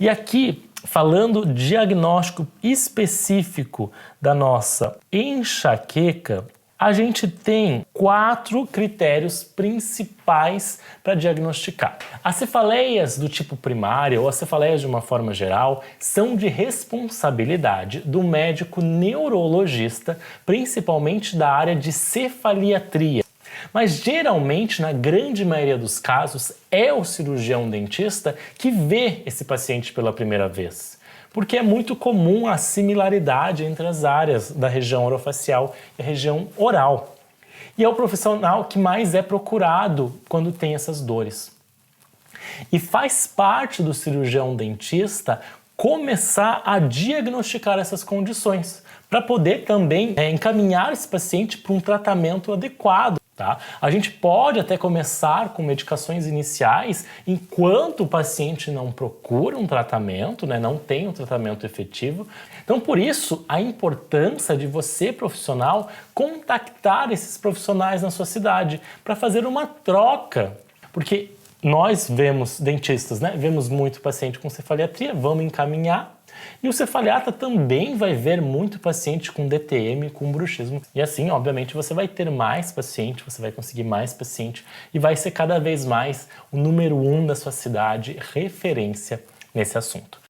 E aqui, falando diagnóstico específico da nossa enxaqueca, a gente tem 4 critérios principais para diagnosticar. As cefaleias do tipo primário ou as cefaleias de uma forma geral são de responsabilidade do médico neurologista, principalmente da área de cefaliatria. Mas geralmente, na grande maioria dos casos, é o cirurgião dentista que vê esse paciente pela primeira vez. Porque é muito comum a similaridade entre as áreas da região orofacial e a região oral. E é o profissional que mais é procurado quando tem essas dores. E faz parte do cirurgião dentista começar a diagnosticar essas condições, para poder também encaminhar esse paciente para um tratamento adequado. Tá? A gente pode até começar com medicações iniciais enquanto o paciente não procura um tratamento, né? Não tem um tratamento efetivo. Então, por isso, a importância de você, profissional, contactar esses profissionais na sua cidade para fazer uma troca. Porque nós vemos dentistas, né? Vemos muito paciente com cefaliatria, vamos encaminhar. E o cefaliatra também vai ver muito paciente com DTM, com bruxismo. E assim, obviamente, você vai ter mais paciente, você vai conseguir mais paciente e vai ser cada vez mais o número 1 da sua cidade, referência nesse assunto.